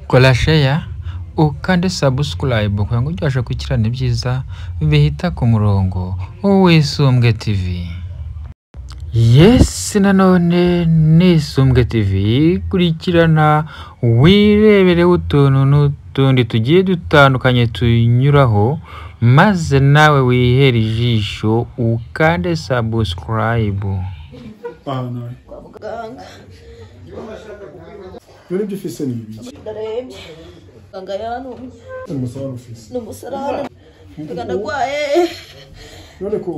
Kola share ukande subscribe kugira ngo ujye kwikirana ibyiza bihita ku murongo w'Isumbwe TV. Yes, nanone ni Isumbwe TV, kurikirana wirebere utuntu n'utundi tugiye dutandukanye tunyuraho, maze nawe wihere ijisho ukande subscribe. Urebye ufise ni ibiki? Ndarebye ganga yanu Umusarani ufise. n'umusarani ndagwaye None ko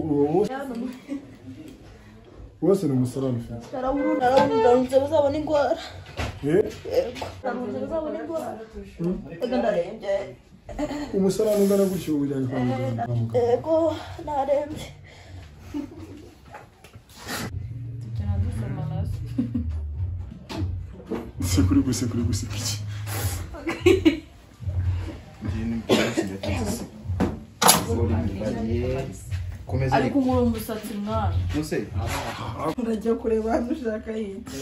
wose ni umusarani ufise. narunze uzabona ingwara Yego, narunze uzabona ingwara ndarebye umusarani ungana gutyo ujyanye kwa muganga. yego narembye Sekuri gusa iki? Ariko nkuru umusatsi mwana. Nuse. Urajya kureba hano ushaka yiki.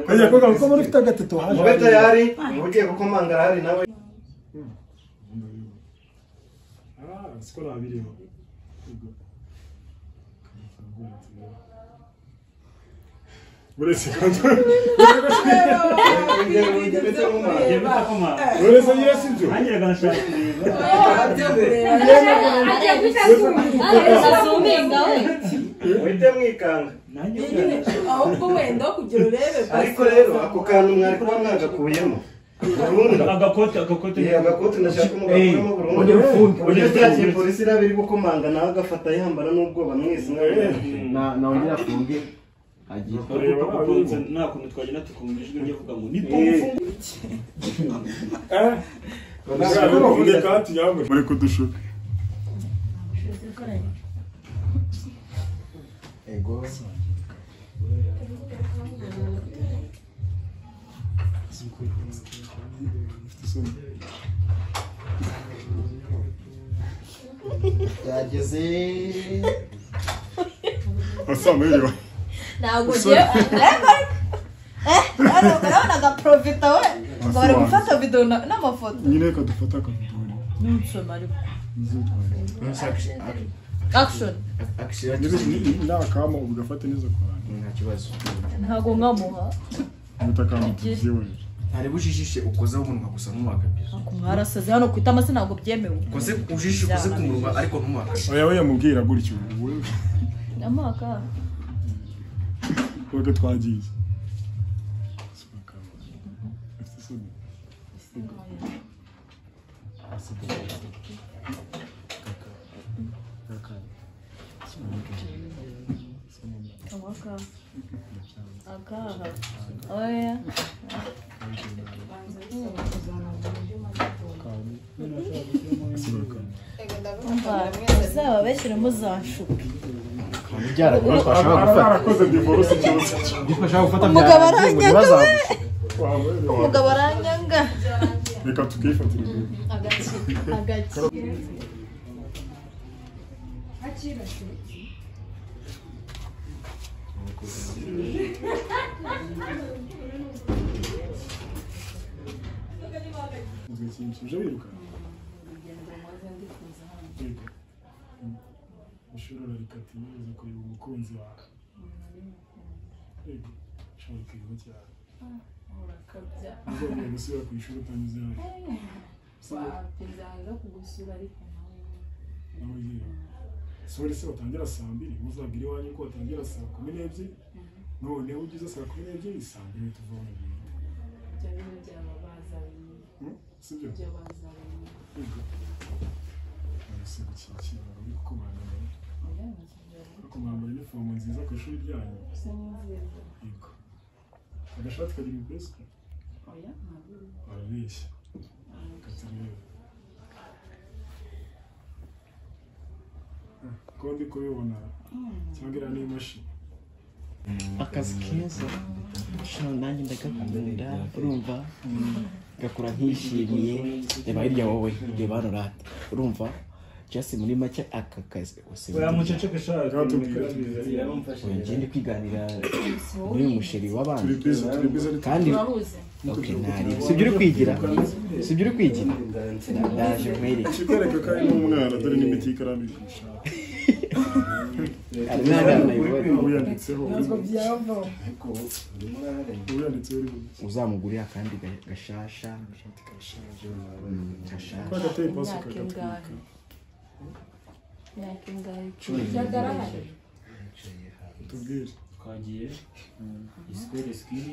Kajya koga uko muri ufite agateto haje. Mubeta yari, ugiye gukomanga hari nawe. Siko nabiriho. Buretse kandi. Buretse yesi njo. Angira ganashaka kureba. Wite mwikanga. Ahubwo wenda kugira urebe. Ariko rero ako kantu mwari kuba mwagakuyemo. Agakote nashaka umugakuramo burundu. Ujye byagiye polisi irabiri gukomanga nawe agafata yambara n'ubwoba mwese naongera funge agiye nta kuntu twagenda tukumva ijwi ryo kuvuga ngo ni pomfu Nashaka kandi yamwe muri kudushuka. ego yageze Asamero. ntabwo giye urabona agaprofita we ngo bari gufata video n'amafoto Nyine ka dufata akabiduri. n'unsoma ariko action Ndakama ugafata neza kwa. nta kibazo ntago nkamuha Mutakamutiye we. ntari bujijishe ukozeho umunwa gusa ntumwakabije mwarasaze hano kwita amase ntabwo byemewe ukoze ujishe ukoze ku munwa ariko ntumwakabije Oya we yamubwira gutyo. Wewe amaka Oge twagiye. akaha oya uzaba beshyira muzanshuka byara ko twashaka gufata Arakoze divorce cyose. twashaka gufata umugabo aranyanga umugabo aranyanga Reka tukifatire. agaki Uje wiruka. Ushobora rikati neza ko uyu mukunzi wawe. Shaka kwiga cyane. Urakabya. Ugiye gusubira ku ishuri utanyuze hano. Wapendaga kugusura ariko Nawe ugiye. Sore se watangira saa 2 uzabwire iwanyu ko watangira saa 12. None ugize saa 12 saa 2 tuvoma ibintu. ibyo bintu by'ababaza Sibyo? by'ababaza Ese gukikira ukomanga. Kumwambara inifomu nziza ku ishuri ryanyu. Yego. Agashati kagira impeska. Arabeshya. Katirebe. Ko ndi kubibona cyangwa ni imashini. akazi keza shano nanjye ndagakunda urumva gakora nkishimiye reba hirya wowe reba hano rata urumva just muri make aka kazi oya muceceke shaka ngende kwiganira n'uyu musheri w'abandi turi bize kandi turahuze okay nari sibyo uri kwigira sibyo uri kwigira ndaje mwereke kikwereka ko ari n'umwana dore n'imiti y'ikaramu y'ishaka uyanditseho ntabwo byava uyanditseho uri uzamugurira akandi gashasha kwa gateye paso imyaka ingahe kagatwika imyaka ingahe cyagarahari tubwire twagiye isikore skiri